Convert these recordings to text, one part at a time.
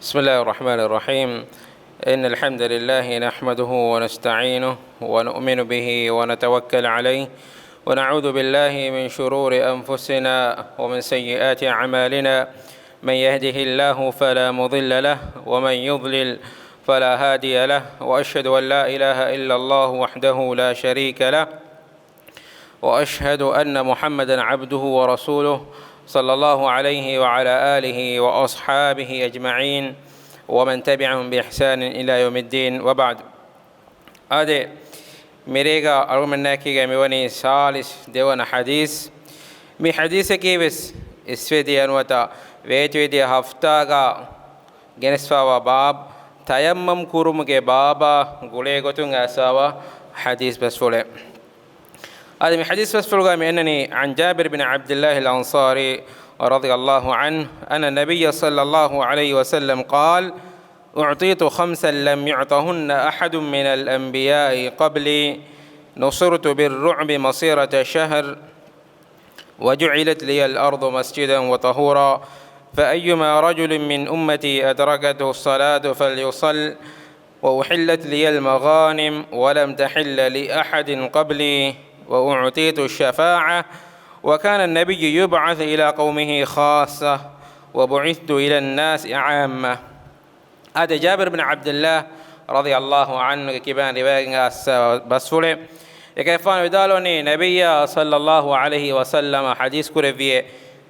بسم الله الرحمن الرحيم. إن الحمد لله نحمده ونستعينه ونؤمن به ونتوكل عليه ونعوذ بالله من شرور أنفسنا ومن سيئات أعمالنا. من يهده الله فلا مضل له ومن يضلل فلا هادي له، وأشهد أن لا إله إلا الله وحده لا شريك له، وأشهد أن محمدا عبده ورسوله صلى الله عليه وعلى آله وأصحابه أجمعين ومن تبعهم بإحسان إلى يوم الدين، وبعد. هذا مريقا أرمناكي ميوني سالس ديوان حديث مي حديث كيبس اسفيدي أنوتا ويتويدي هفتاغا جنسفا باب تيمم كورمك بابا غوليغوتون أساوا حديث بس فولي. هذا من حديث بس فولي أنني عن جابر بن عبد الله الأنصاري رضي الله عنه أن النبي صلى الله عليه وسلم قال: أعطيت خمسا لم يعطهن أحد من الأنبياء قبلي، نصرت بالرعب مصيرة شهر، وجعلت لي الأرض مسجدا وطهورا، فأيما رجل من أمتي أدركته الصلاة فليصل، وأحلت لي المغانم ولم تحل لأحد قبلي، وأعطيت الشفاعة، وكان النبي يبعث إلى قومه خاصة وبعثت إلى الناس عامة. هذا جابر بن عبد الله رضي الله عنه كبان رواية بسولة يكفان بدالوني نبي صلى الله عليه وسلم حديث كرفية: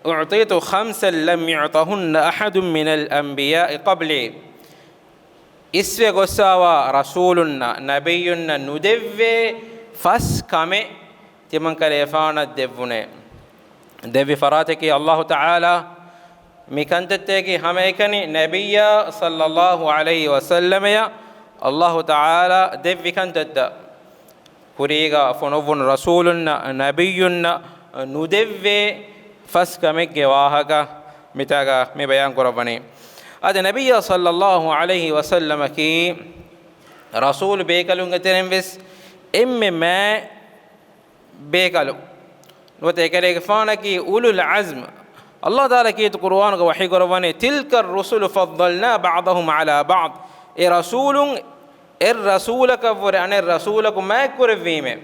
أعطيت خمسا لم يعطهن أحد من الأنبياء قبلي. إسوى قصاوى رسولنا نبينا ندفع فس كمي تمن كريفانا دفونه دفي فراتك الله تعالى مكانتتك هميكني نبي صلى الله عليه وسلم يا الله تعالى دفي كانتت كريغا فنوفن رسولنا نبينا ندفع فسكمك واهك متاغا مبيان قرباني. هذا نبي صلى الله عليه وسلم كي رسول بيكالون تنفس ما بيكالو وتكريك فانكي أولو العزم. الله تعالى كي القرآن وحي قرباني: تلك الرسل فضلنا بعضهم على بعض. الرسول كفر عن الرسولك ما يكر فيمه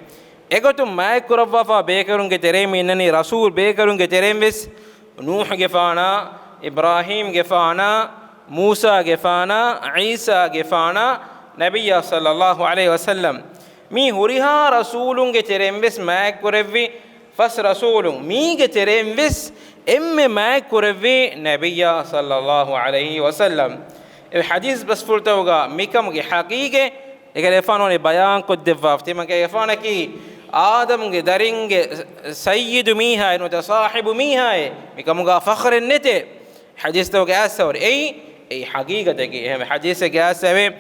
اگتم ما يكر فا بيكرون كتريم انني رسول بيكرون كتريم بس نوح جفانا، ابراهيم جفانا، موسى جفانا، عيسى جفانا، نبي صلى الله عليه وسلم مي هوريها رسول كتريم بس ما يكر في فس رسول مي كتريم بس ما يكر في نبي صلى الله عليه وسلم. الحديث بس فلتوغا ميكم حقيقة يكلفانوني بيان قد دفافتي من كيفانكي آدم دارينج سيد ميها إنه صاحب ميها ميكم فخر النت حديث توغا أسور أي حقيقة تكي حديث كأسور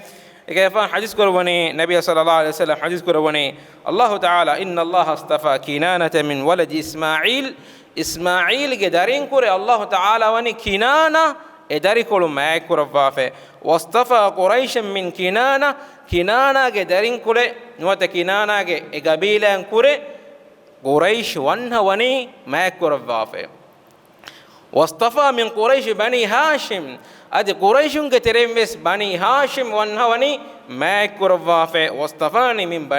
كيفان حديث كربوني نبي صلى الله عليه وسلم حديث كربوني: الله تعالى إن الله اصطفى كنانة من ولد إسماعيل قدرين كري الله تعالى وني كنانة إداري كل ما يكره فافه، واصطفى قريش من كنانة قدرين كله نوات كنانة قبيلة كره قريش ونها وني ما يكره فافه، واصطفى من قريش بني هاشم أدي قريش كترين بس بني هاشم ونها وني ما يكره فافه، واصطفاني من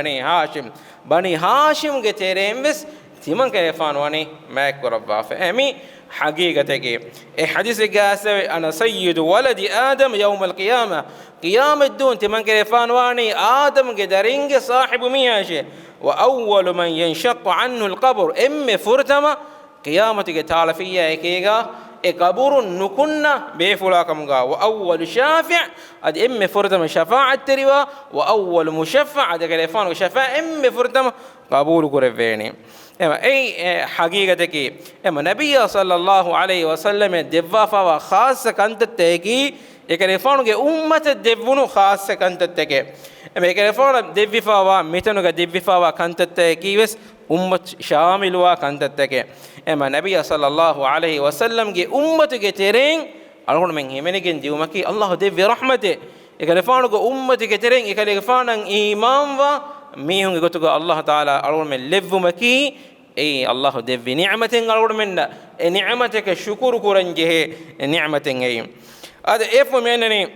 بني هاشم كترين بس تمن كيفان وني ما يكره فافه. أمي حقيقة حديث قاسم: أنا سيد ولد آدم يوم القيامة قيام الدون تمن كيفان واني آدم قدرينج صاحب مياشي، وأول من ينشق عنه القبر فرتما قيامة تعالى فيها كيغا قبر نكنا بفلاكم وأول شافع أد فرتما شفاعة تروا، وأول مشفع أد كيفان وشفاعة فرتما قبول قرفيني. أي حقيقة كي نبي صلى الله عليه وسلم دفافا خاصة كانت تكي يكرفون أمة دفونو خاصة كانت تكي يكرفون دفافا متنو دفافا كانت تكي بس أمة شاملوا كانت تكي نبي صلى الله عليه وسلم أمة كتيرين أقول من هم نيجي ديومكي الله دف رحمته يكرفون أمة كتيرين يكرفون إيمان و ميهم يقولوا الله تعالى أقول من لف مكي أي الله دف نعمة أقول من نعمتك شكر كرنجه نعمة أي ade efu menani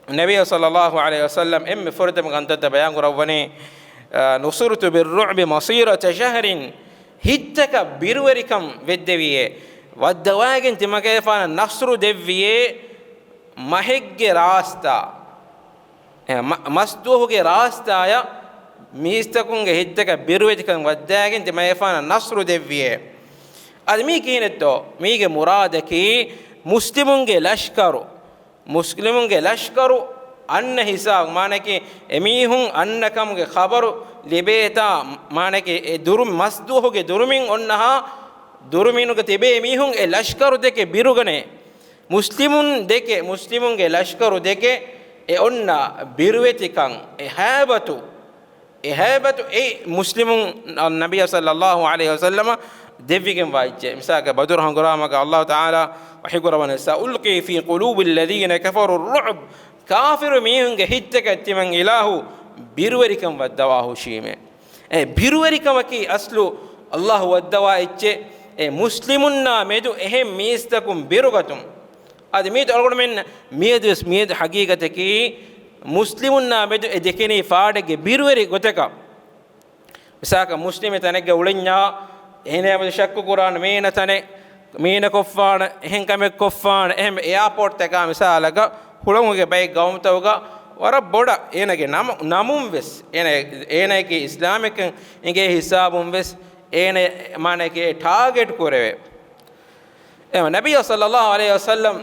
nabiy sallallahu alaihi wasallam emme furdam gandata bayan gurawani nusurtu birru'bi masirata shahrin hittaka birwarikam veddeviye waddawagen timakefana nasru devviye mahegge rasta masduhuge rastaya miistakunge hittaka birwetikan waddagen timakefana nasru devviye admi kinetto mige muradaki muslimunge lashkaru anna hisab manake emihun annakamge khabaru libeta manake e durum masduhuge durumin onnaha duruminuge tebe emihun e lashkaru deke birugane muslimunge lashkaru deke e onna birwetikan e habatu e muslimun nabiy sallallahu alaihi wasallam devigem vaiche misaka badur hangurama ka Allah taala wahigurawana sa ulqi fi qulubi alladhina kafaru ar-ru'b kafiru mihunge hittaka timan ilahu birwarikam waddawahu shime e birwarikam ki aslu Allah waddawa icche e muslimunna medu ehem miistakum birugatum adi medu algon men medu hagigate ki muslimunna medu e dekeni faadege birwari goteka misaka muslime tanege ulenya ehne abad shakku quran meena tane meena koffana ehen kame koffana ehem airport teka misalaga hulunge bay gawmtawga wara boda enage namum ves enage islamic enge hisabum ves ene manake target koreve ema nabiy sallallahu alaihi wasallam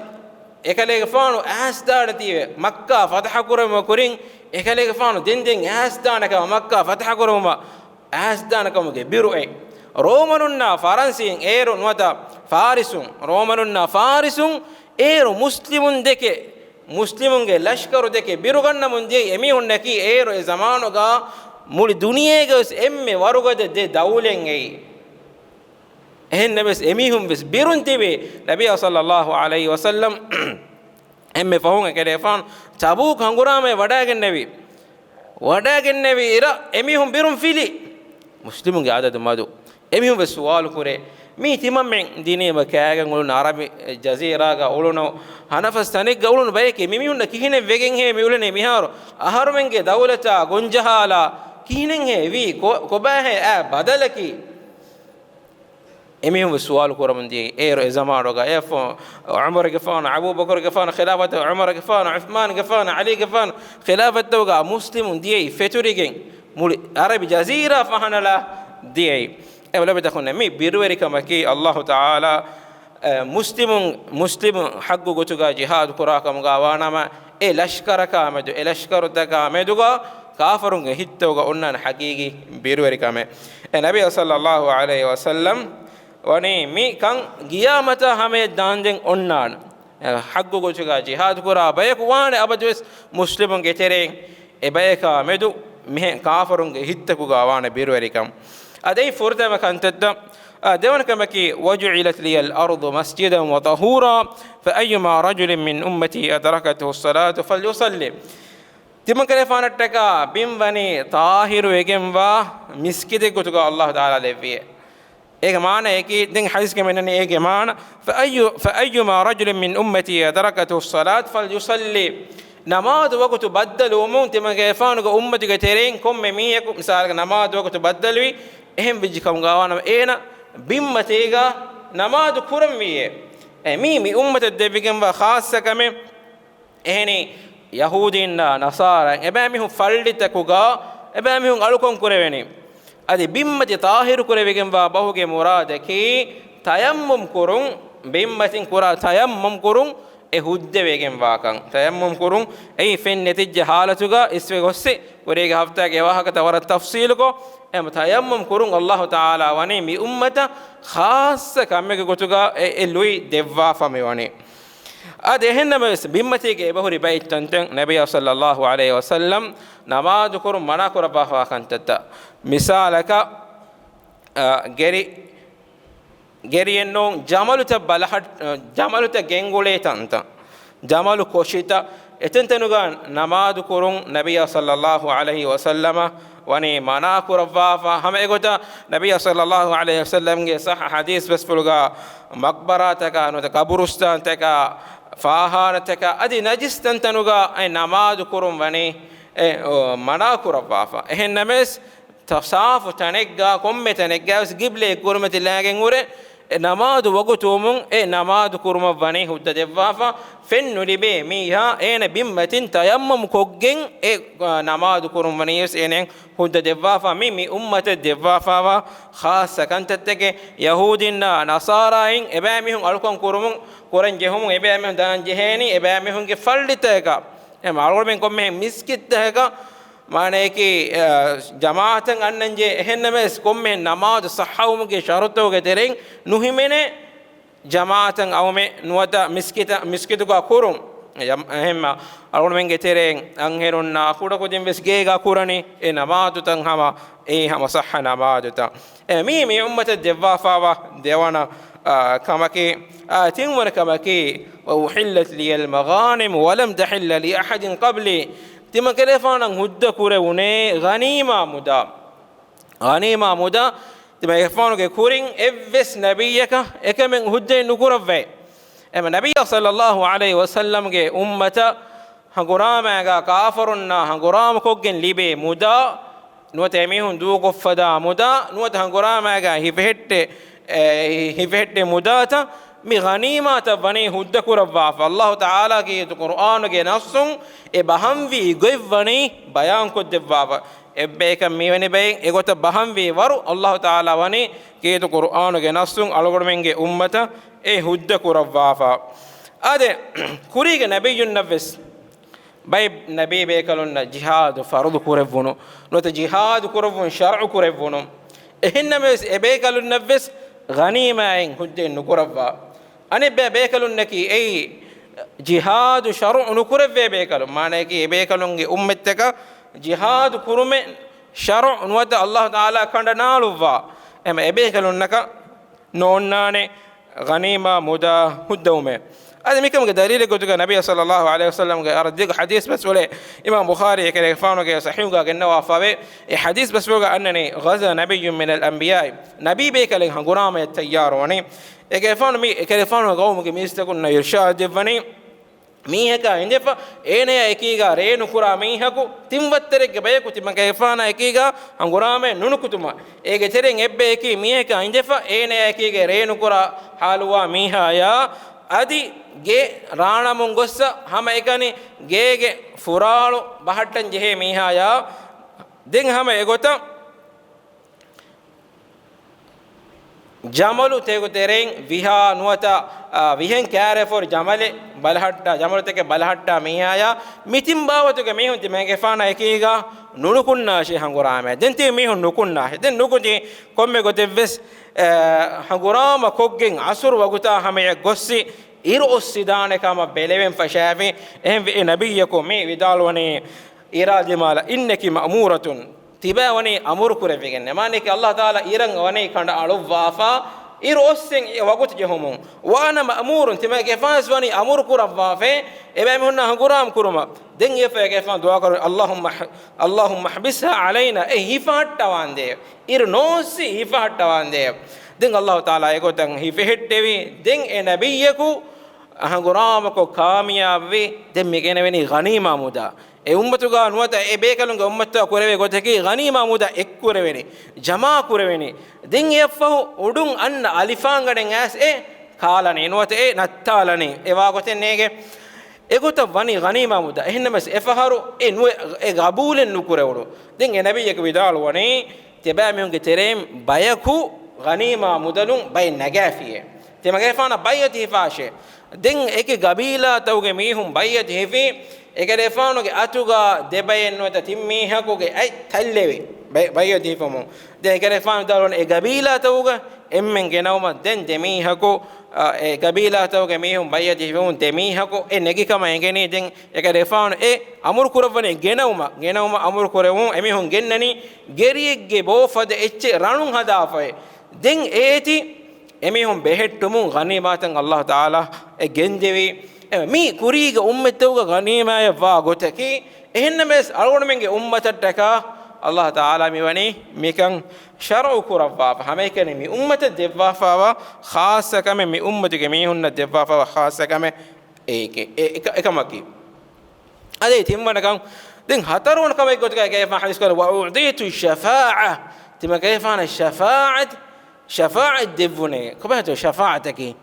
ekalege faanu asdana tive makka fatah kurama kurin ekalege faanu den asdana ka makka fatah kurama asdana kamuge biru'e romanunna faransin eru nuata farisun romanunna farisun eru muslimun deke muslimunge lashkaru deke biruganna munje emi unnaki eru e zamanuga muli duniyege emme warugade de dawlen ei ehenne bes emihum bes birun tibe nabiy sallallahu alaihi wasallam emme fahunga kede fan tabuk hangurame wadagen nevi ira emihum birun fili muslimunge adad madu emihum bes sual kure mi timammen dinema kaagan ulun arabi jazira ga uluno hanafas tanik ga ulun bayke mimihunna kihine vegen he mi ulune miharu aharumenge dawlata gonjahala kihinen he vi ko ba he a badalaki emihum sual kuramndi ero zamano ga efo umar gafana abu bakr gafana khilafat umar gafana uthman gafana ali gafana khilafat ga muslimun die feturigen muli arabi jazira fahanala die evla betakune mi birweri kamaki Allah taala muslim haggu gotuga jihad kurakam ga wanama e lashkaraka amedu e lashkarutaka ameduga kafirunge hittawga onnan haqiqi birweri kame e nabi sallallahu alaihi wasallam wani mi kan giyamata hame danden onnan haggu gotuga jihad kura bayak wane abadus muslimun getere e bayaka amedu me kafirunge hittaku ga wane birweri kam adai furdama kantadda dewan kamaki waj'ilat li al-ardu masjidan wa tahura fa ayyuma rajulin min ummati adrakathu as-salatu falyusalli timan kale fanataka bimwani tahiru egemwa miskide gotuga Allah taala levviye ege maana eki den hadis ke menane ege maana fa ayyuma rajulin min ummati adrakathu as-salatu falyusalli namaz waqtu baddalu mun timan ke fanuga ummati ge tereng komme miyeku misal namaz waqtu baddalwi ehem bijikam gawana ena bimmatega namaz kuram wiye mi ummat devigem wa khassa kame ehni yahudinna nasara ebami hu faldita kuga ebami hu alukon kureveni adi bimmati tahir kurevigem wa bahuge murade ki tayammum kurun bimmatin kura tayammum kurun e hudde wegen wakan tayammum kurun ei fen netijja halatuga iswe gosse korege hafta ge wahaka tawara tafsil ko em tayammum kurun Allah taala wani mi ummata khassa kammege gotuga e lui devwa fame wani ade hennama bimmati ge bahuri bait tanten nabiy sallallahu alaihi wasallam namaz kurun mana kuraba wakan tatta misalaka geriyennon jamaluta balahat jamaluta gengule tanta jamalu koshita etentenuga namaz kurun nabiy sallallahu alaihi wasallama wani mana kurava hama egota nabiy sallallahu alaihi wasallam ge sah hadis bas fulga maqbara taka no kaburistan taka فاهانتك ادي نجس تنتنوغا اي نماز كرم وني منا كرفافا اهنمس تصاف تنگا كم تنگا قبل كرمت لاگن ور نماز وقتومن نماز كرم وني هد دفافا فن لبي ميها ان بمتين تيمم كوگن نماز كرم ونيس ان هد دفافا مي امه دفافا خاصه كنتتك يهودنا نصارى ابامهم الكون كرم كورن جهم ابامهم دان جهني ابامهم فلتك em algor men komme miskit hega mane ki jamaatan annanje ehennames komme namaz sahawumuge sharutoge tereng nuhimene jamaatan awme nuwata miskitu ga kurum ehemma algor men ge tereng anherunna akuda kodin bes ge ga kurani e namaz tan hama e hama sahha namaz ta mi ummat dewafa dewana kamake تنور كمكي وأحلت لي المغانم ولم تحل لأحد قبلي تما كلفانا هدى كوروني غنيمة مدا تما يفانو كورين إفس نبيك إكمن هدى نكورفي أما نبي صلى الله عليه وسلم كي أمة هنقرام كافرنا هنقرام كوجن لبي مدا نوت أميهم دوق فدا مدا نوت هنقرام هفهت مداتا می غنیمات ونی هد کرواف الله تعالی کی قرآن کے نصن ای بہم وی گوی ونی بیان کو دواف ابے کم می ونی بے ایگوت بہم وی ورو الله تعالی ونی کی قرآن کے نصن الگڑمنگے امت ای هد کرواف ادے کری کے نبی النفس بای نبی بے کلن جہاد فرض کرونو نوت جہاد کرون شرع کرونو اہنمس ابے کلن نفس غنیمہ هد نکروا أنا بيكلون نكي أي جهاد شرع نكره بيكلون ما نكي بيكلون جي أمتك جهاد كرم شرع نود الله تعالى كندنا لوا أما بيكلون نك نونانه غنيمة مدا هدومه هذا ميكم دليل قلت النبي صلى الله عليه وسلم أردك حديث بس ولا إمام بخاري كده فانو صحيح كأنه وافى حديث بس وقال أنني غزا نبي من الأنبياء نبي بيكلون هنغرام التيار وني ekefano mi ekefano gawmuge mistakun irshad devani miheka indefa ene ekiga reenu kura mihaku timwatterege bayeku timagefana ekiga angurame nunukutuma ege tereng ebbe eki miheka indefa ene ekige reenu kura haluwa mihaya adi ge rana mungossa hama ekani gege furalu bahattan jehe mihaya den hama egota jamalu tego tereng viha nuata vihen care for jamale balhatta jamalu teke balhatta mihaya mitim bawatu ke mehun ti mege fana ekiga nunukunna she hangurame den ti mehun nukunna den nukuti komme gotevves hangurama koggen asur waguta hame gossi iru ossidane kama beleven fashafi ehm nabiyako me vidalwani iradimala innaki ma'muratun tibawani amur kurevegen manike Allah taala irang wani kanda alu wafa ir ossen wagut jehumun wa ana ma'murun timake fas wani amur kurawafe ebe hunna hanguram kuruma den yefe ke fa dua kar Allahumma habisha alaina hifatta wande ir nosi hifatta wande den Allah taala egotan hifettevi den e nabiyeku hanguram ko kamiyabvi den megene veni ghanima muda e ummatuga nuwata e bekalunga ummata kureve goteki ghanima muda ekkureveni jama kureveni den yefahu udun anna alifangaden as e kalani nuwata e nattalani ewa goten nege egota wani ghanima muda ehinnamas efaharu e nu e gabulen nukurewdu den e nabiyek vidal wani tebamiyunge terem bayaku ghanima mudalun bay nagafiye temagefana bayati fashe den eke gabila tawge mihum bayati hefi ekade faanoge atuga debayen nota timmi hakuge ay tallewe bayati famu de ekade faanu dalon e gabila tawga emmen genawma den demi hako e gabila tawge mihum bayati famu demi hako e negi kama engeni den ekade faanu e amur kurawne genawma amur kurawun emihun gennani geriyegge bofade ecce ranun hadafae den eti emihun behettumun ghanimatan Allah taala e gendewi mi kuriga ummetuga ghanima ya va gotaki ehennames algonmenge ummataka Allah taala miwani mikan shar'u kurawwa hamekene mi ummata devwafa wa khassa kame mi ummatuge mi hunna devwafa wa khassa kame ඒකේ එකමකි අදේ තිම්මනකම් දැන් හතරවන කමයි ගොතක කේෆා හදිස් කර වඋදීතු ශෆාඅ තිම කේෆාන ශෆාඅත් ශෆාඅත් දෙවුනේ කොබහත ශෆාඅතකි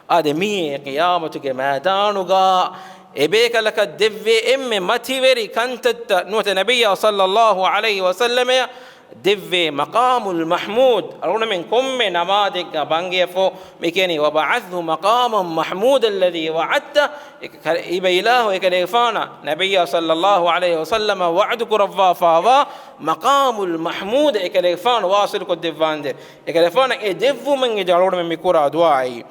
ආදමී කියාමතුගේ මෑදානුගා එබේකලක දෙව්වේ එම්මේ මතිවරි කන්තත් නුවත නබිය සල්ලල්ලාහු අලයිහි වසල්ලම දෙව්වේ මකාමුල් මහ්මූද් අරුණ මෙන් කොම්මේ නමාදෙක් බංගියෆෝ මේකේනි වබඅත්හු මකාමම් මහ්මූද් الذي وعدت ඉබයිලාහු එකලේෆාන නබිය සල්ලල්ලාහු අලයිහි වසල්ලම වඅදු කුරවා ෆාවා මකාමුල් මහ්මූද් එකලේෆාන වාසිල් කො දෙව්වාන්දේ එකලේෆාන ඒ දෙව්වු මෙන් ඒ අරුණ මෙන් මිකුරා දුආයි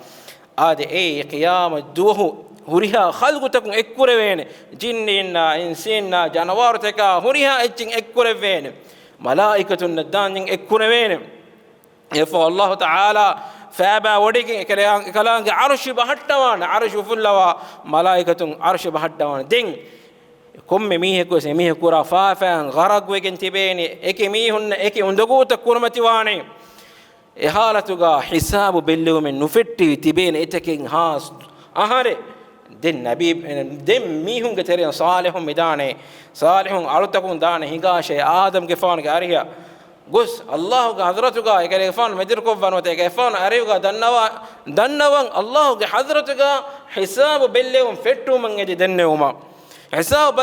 ආදේ ඒ කියාම දුවහු huriha khalqutakun ekkurevene jinninna insinna janawartaka huriha echin ekkurevene malaikatun naddanin ekkurevene efa Allah taala faaba wodikin ekalaange arshi bahattawana arshu fullawa malaikatun arshi bahattawana den komme miheku se mihekura faafan gharagwegen tibeni eke mihunna eke unduguta kurmatiwane ehalatuga hisabu bellumen nufetti tibeni etakin has ahare den nabi den mihun ge teriyan salihun midane salihun alutakun dane higashe adam ge faun ge ariya gos allah ge hadratuga ekale faun medir ko vanwate ge faun ariuga dannawan allah ge hadratuga hisab bellewum fettu man edi dennewuma hisab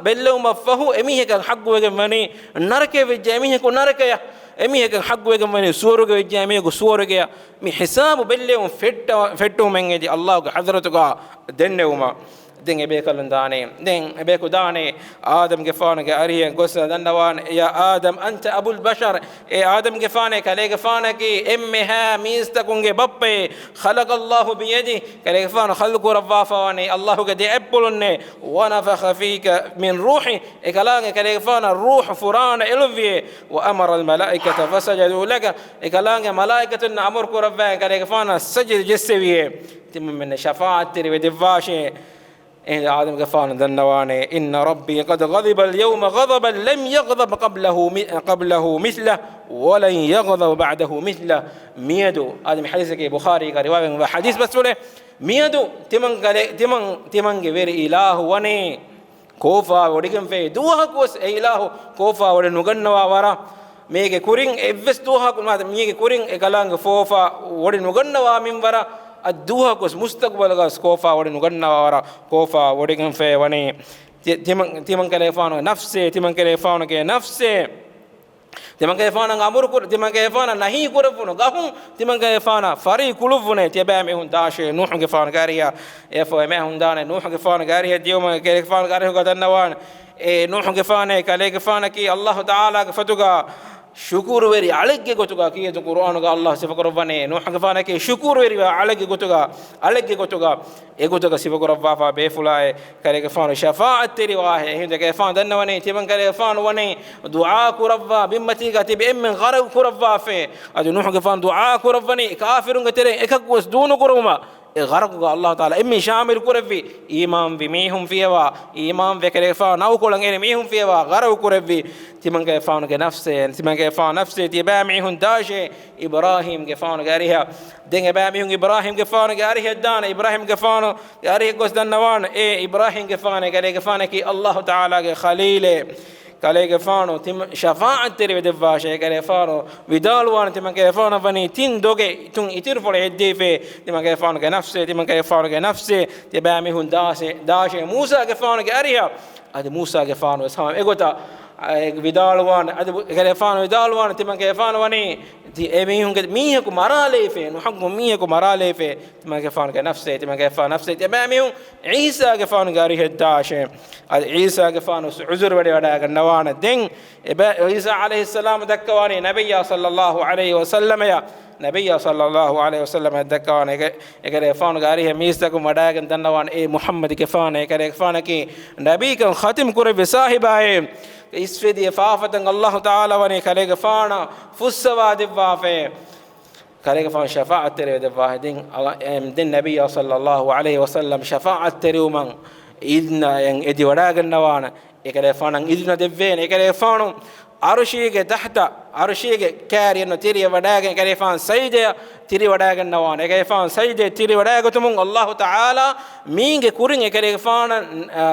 bellewum fahu emihe ge haggu ge mani narke ve emihe ko narkeya emihe ge haggu ge mani suwaruge ve emihe ko suwaruge mi hisab bellewum fettu man edi allah ge hadratuga dennewuma den ebe kalun dane den ebe ko dane adam ge faana ge ariye gosa dannawan ya adam anta abul bashar e adam ge faane kale ge faana ki emme ha mistakun ge bappe khalaqa allah bi yadi kale ge faana khalqu rabba faani allah ge de appulunne wa nafakha fika min ruhi e kale ge faana ruh furana elvi wa amara al malaikata fasajadu laka e kale ge malaikatun amur ko rabba kale ge faana sajid jiswiye tim min shafaat tiri ve devashe إن آدم قفان ذنوانه إن ربي قد غضب اليوم غضبا لم يغضب قبله مثله ولن يغضب بعده مثله ميدو آدم حديثك بخاري رواية وحديث بس وله ميدو تمن غير إله وني كوفا وديكم في دوها كوس إله كوفا ودنغنوا ورا ميجي كورين إبس دوها كل ميجي كورين إكلام فوفا ودنغنوا من ورا الدوها كوس مستقبل غاس كوفا ودن غنوا كوفا ودن في وني تيمن كليفانو نفسه تيمن كليفانو كي نفسه تيمن كليفانو امر كور تيمن كليفانو نهي كورفونو غهم تيمن كليفانو فري كلوفونه تيبا ميهون داشه نوح كفان غاريا يفو ميهون دان نوح كفان غاريا ديوم كليفان غاريا غدنوان نوح كفان كليفان كي الله تعالى فتوغا شكور ويري عليك غوتوغا كي القران الله سفكربني نوح غفانا كي شكور ويري عليك غوتوغا عليك غوتوغا ايغوتوغا سفكربا فا بيفلاي كاري غفانا شفاعه تري واه هند غفان دنوني تيمن كاري غفان وني دعاء كربا بمتي غتي بام غرب كربا في ادو نوح غفان دعاء كربني كافرون غتري اكغوس دون كرما غرق الله تعالى امي شامل كرفي امام بميهم فيها امام بكرفا ناو كولن ميهم فيها غرق كرفي تمن كفان نفسه تمن كفان نفسه تبامعهم داشه ابراهيم كفان غاريها دين بامعهم ابراهيم كفان غاريها دان ابراهيم كفان غاريها غوس دنوان ابراهيم كفان غاريها كفان كي الله تعالى خليل kale gefano tim shafaat tere vedevashe kale fano vidalwan tim kale fano vani tin doge tun itir fole heddefe tim kale fano ke nafse tim kale fano ke nafse te ba mi hun dashe musa ke fano ke ariha ad musa ke fano sam egota vidalwan ad kale fano vidalwan tim kale fano vani ti emi hun ke mihe ko marale fe no hakku mihe ko marale fe tim kale fano ke nafse tim kale fano nafse te ba mi hun isa ke fano ke ariha dashe ad isa ke fano uzur wada gannawana den isa alayhi salam dakkawani nabiyya sallallahu alayhi wasallam ya nabiyya sallallahu alayhi wasallam dakkawani ekare fano gari he mista ko wadagan dannawan muhammad ke fano ekare fano ki nabi kan khatim kure be sahibae isfedi faafatan allah taala wani kale ke fano fuswa divwa fe kale ke fano shafaat tere divwa den nabiyya sallallahu alayhi wasallam shafaat tere man idna yang edi wadagan nawana ekale fano idna devven ekale fano අර්ශීගේ තහත අර්ශීගේ කෑරියන තිරිය වඩාගෙන කලේෆාන් සයිදය තිරි වඩාගෙන නවාන එකේෆාන් සයිදේ තිරි වඩාගතුමුන් අල්ලාහ් තාලා මීගේ කුරින් එකේෆාන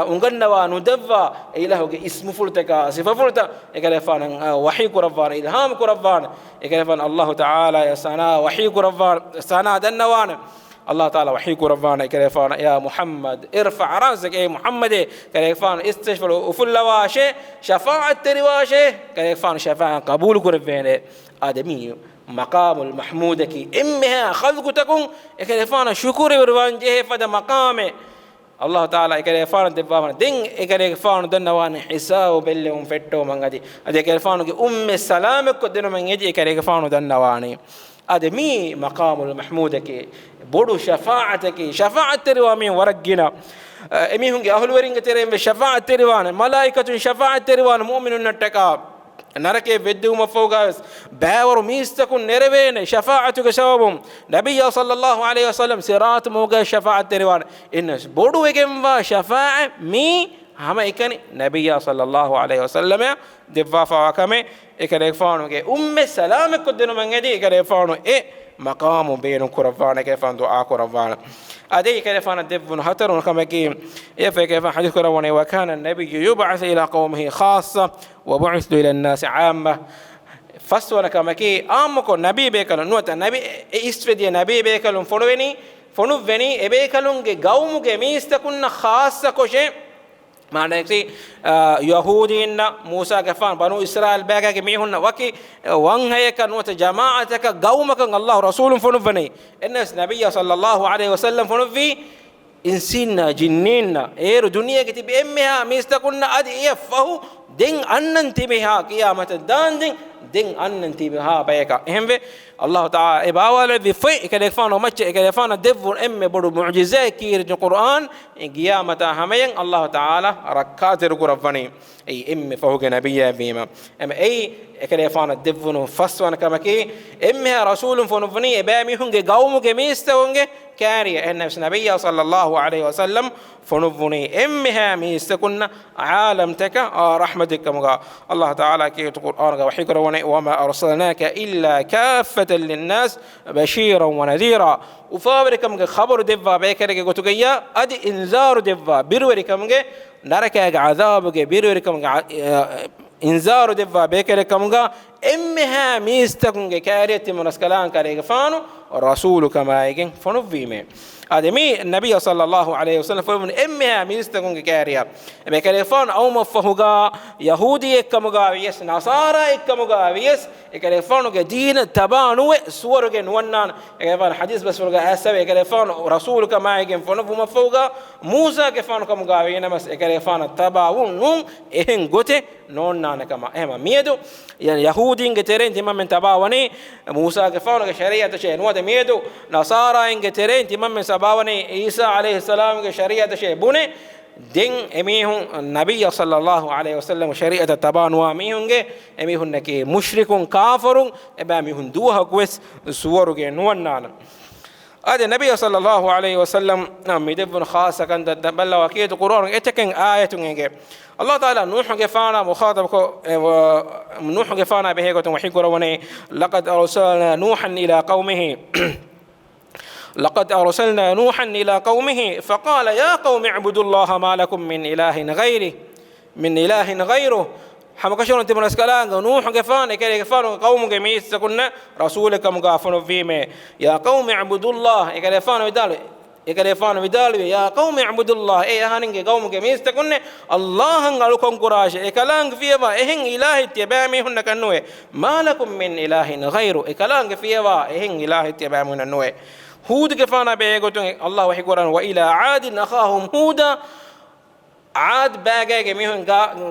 උංගන්නවා නුදවවා ඉලාහුගේ ඉස්මු ෆුල්තක සිෆා ෆුල්ත එකේෆාන වහී කුරවාන ඉල්හාම් කුරවාන එකේෆාන අල්ලාහ් තාලා යසනා වහී kuravaan sana dannawana Allah Ta'ala wahi kuravana kalefana ya Muhammad irfa' ra'sak ay Muhammad kalefana istashfal ufullawashe shafa'at riwashe kalefana shafa'a qabul kuravene adami maqamul mahmudaki imma khadku takun kalefana shukuri warwanje fada maqame Allah Ta'ala kalefana debwana din kalefana dannawana hisab bellum fetto mangadi ade kalefana ki umme salamak ko denu man eji kalefana dannawani adami maqamul mahmudaki bodu shafa'ataki shafa'at terwami waragina emihunge ahluweringe terembe shafa'at terwana malaikatun shafa'at terwana mu'minun nattaka narake vedduma fogas bawaru mistakun nerevene shafa'atuge sababum nabiyya sallallahu alayhi wasallam sirat moga shafa'at terwana inna bodu egemwa shafa'a mi hama ekani nabiyya sallallahu alayhi wasallam devwa fawakame ekare faanuge umme salamek kodenu mangedi ekare faanu maqamu beenu kuravana ke faanu dua kuravana ade ekare faana devun hatarun kamaki efeke fa hadith kuravana wa kana an-nabiy yub'ath ila qaumihi khassa wa bu'ithu ila an-nas 'amma faswana kamaki amko nabi bekalun nuata nabi istvedi nabi bekalun fonuveni ebekalunge gaumuge miistakunna khassa koshe maanaki yahuudinna Musa gafan banu Israel bagage mihunna waki wanhayaka nuta jama'ataka gaumakan Allah rasulun funuvani ennas nabiyya sallallahu alaihi wasallam funuvi insinna jinninna eru duniyage tibi emmeha mistakunna adi yafahu den annan tibiha qiyamat dandin den annan tibiha bayaka ehembe Allah Ta'ala ibawala bi fi kalefano mache kalefano devun emme bodu mu'jizat kir Qur'an qiyamata hamayen Allah Ta'ala rakkatir kuravani ay emme fahuge nabiyya bima am ay kalefano devun faswan kamaki emme rasulun funufani ibami hunge gaumuge mistawunge kariya enna nabiyya sallallahu alayhi wasallam funufuni emme ha mistakunna alam taka rahmatika muga Allah Ta'ala ki Qur'an ga wahi kurawani wa ma arsalnaka illa kaffatan للناس بشيرا ونذيرا وفاوركم خبر دفا بكرك غتوغيا ادي انذار دفا بيروركم نركا عذابك بيروركم انذار دفا بكركم امها ميستكم كاريت منسكلان كاريك فانو رسولك ما يجن فنوفيمه ademi nabiy sallallahu alayhi wasallam fawun emmeha ministagunge kariya me kalefan aw mafahuga yahudi ekkamuga yes nasara ekkamuga yes ekalefanuge deen tabanuwe suwaruge nuwannan ekalevan hadith basuluga asabe ekalefan rasulka maigen fonu mafahuga musa ke fanu kamuga yenamas ekalefan tabawun nun ehen gote nonnana kama ehma miedu yani yahudinge teren timmen tabawani musa ke fanu ke shari'at she nuwade miedu nasara inge teren timmen sabawani Isa alayhi salam ke shari'at she bune den emihun nabiyya sallallahu alayhi wasallam shari'at tabanwa mihunge emihun nake mushrikun kafirun eba mihun duha kwes suwaruge nuwannana ade nabiyya sallallahu alayhi wasallam midevun khasa kan daballa wakiyat qur'an eteken ayatun enge Allah Ta'ala Nuh ke fana mukhatab ko Nuh ke fana behe ko wahi kurawani laqad arsalna nuhan ila qaumihi لقد أرسلنا نوحا إلى قومه فقال يا قوم اعبدوا الله ما لكم من إله غيره حمكشون تمن اسكالان نوح كفان كفان قوم جميس كنا رسولك مغافن فيما يا قوم اعبدوا الله كفان بدال يا قوم اعبدوا الله هانين قوم جميس كنا الله غلكم قراش كلام فيما إهن إله تبامي هن كنوه ما لكم من إله غيره كلام فيما إهن إله تبامي هن نوه هود كفانا بيغوتون الله وحي قران والى عاد اخاهم هودا عاد باغا ميهن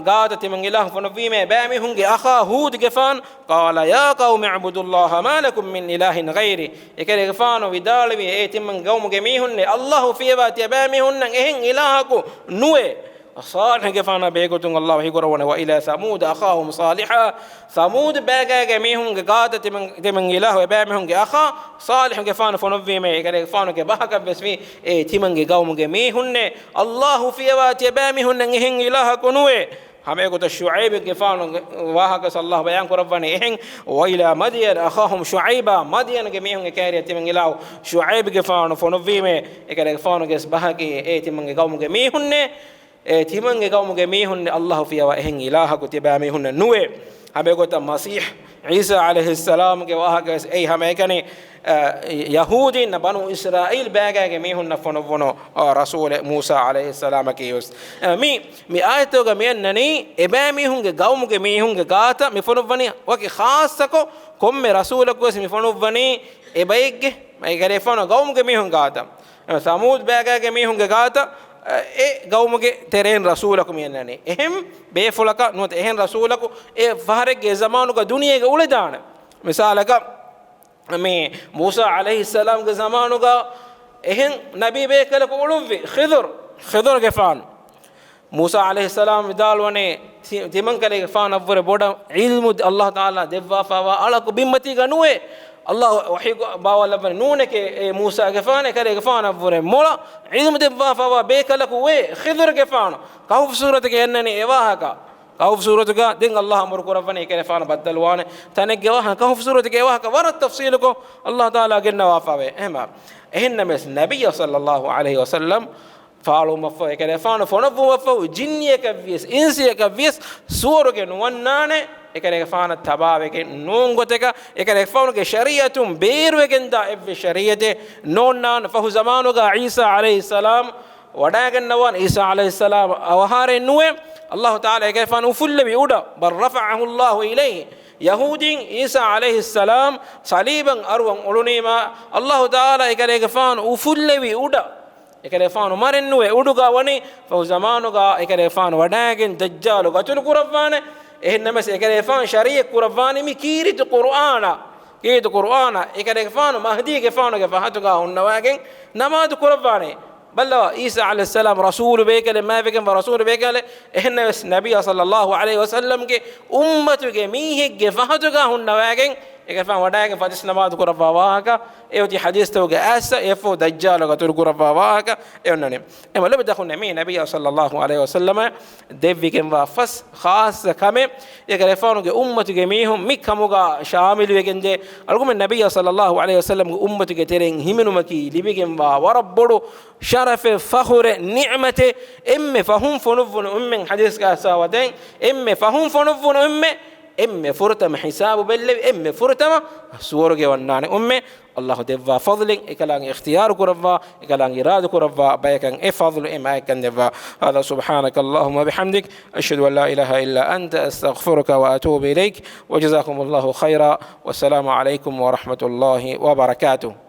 غادت من اله فنفيما باميهن اخا هود كفان قال يا قوم اعبدوا الله ما لكم من اله غيري يكل كفان ودالبي ايتم قوم ميهن الله في بات باميهن اهن الهكو نوي صالح كفانا بيغوتون الله وحي قران والى ثمود اخاهم صالحا ثمود باغا ميهن غادت من اله وباميهن اخا صالح كفان فنوفيمه كفان كبهك بس في تيمن قوم ميهن الله في وات باميهن هن اله كنوه hame ko to Shu'aib ge faanu wahaka sallallahu bayan kurabani ehen wa ila madyan akhahum Shu'aiba madyan ge mihun ge kariya timen ilaw Shu'aib ge faanu fonovime ekare faanu ge bahaki e timen ge qawm ge mihunne e timen ge qawm ge mihunne Allah fiya wa ehen ilaha ko tiba mihunne nuwe hame ko to Masih Isa alayhi salam ge wahaka ei hame kane Yahudin na Banu Israil bagage mihun na fonovono Rasul Musa alayhi salam kiyus mi ayato ga mennani eba mihun ge gawmu ge mihun ge gata mi fonovani waki khassako komme Rasul ko mi fonovani ebayge mai gare fono gawmu ge mihun gata Samud bagage mihun ge gata e gawmu ge teren Rasul ko mennani ehem be fulaka not ehen Rasul ko e fahre ge zamanu ga duniya ge uledana misalaka me Musa alayhi salam ke zamanu ga ehen nabi be kala ko ulwi khidr ke fan Musa alayhi salam dalwane timan kale ke fan avre boda ilmu Allah taala devwa fawa ala ko bimmati ga nuwe Allah wahi bawa laban nune ke Musa ke fan kale ke fan avre mola ilmu devwa fawa be kala ko we khidr ke fan kauf surat ke ennani ewaha كهوف سورة كا دين الله أمر كرفني كرفان بدل وانه تنجوا كهوف سورة كا ورا التفصيل كو الله تعالى قلنا وافوي إما إهنا مثل النبي صلى الله عليه وسلم فعلوا مفوي كرفان فنفوا مفوي جنية كفيس إنسية كفيس سورة كنوانانه كرفان التباب كنونغتك كرفان كشريعة بير وكندا في شريعة نونان فهو زمانه عيسى عليه السلام وداعن نوان عيسى عليه السلام أوهار النوم الله تعالى كيف نفل بيودا بل رفعه الله إليه يهودين عيسى عليه السلام صليبا أروم أولونيما الله تعالى كيف نفل بيودا كيف نمرنوا يودعا وني فزمانوغا كيف وداعن دجال قتل قربان إنما كيف شريعة قربان مكيرة القرآن كيرة القرآن كيف مهدي كيف هاتوغا هنواعن نماذج قربان بل عيسى عليه السلام رسول بيكله ما فيكم رسول بيكله إحنا النبي صلى الله عليه وسلم كي أمته ميه جفاهتك هنواعن إكفان وداعن فاتس نماذج قربا واهك إيوتي حديث توجه أسا يفو دجال قتل قربا واهك إيونني إما لو بدخلنا مين النبي صلى الله عليه وسلم دفيكم وافس خاص كم يكرفانو أمته ميهم مكموجا شامل ويكنجي ألقوم النبي صلى الله عليه وسلم أمته ترين همنو مكي لبيكم وربورو شرف فخر نعمة إم فهم فنفون أم حديث كاساوتين إم فهم فنفون أم فرتم حساب بالله أم فرتم سورك ونان أم الله دفع فضل إكلان اختيار كرفا إكلان إراد كرفا بيكان فضل إما كان دفع هذا سبحانك اللهم وبحمدك أشهد أن لا إله إلا أنت أستغفرك وأتوب إليك وجزاكم الله خيرا والسلام عليكم ورحمة الله وبركاته.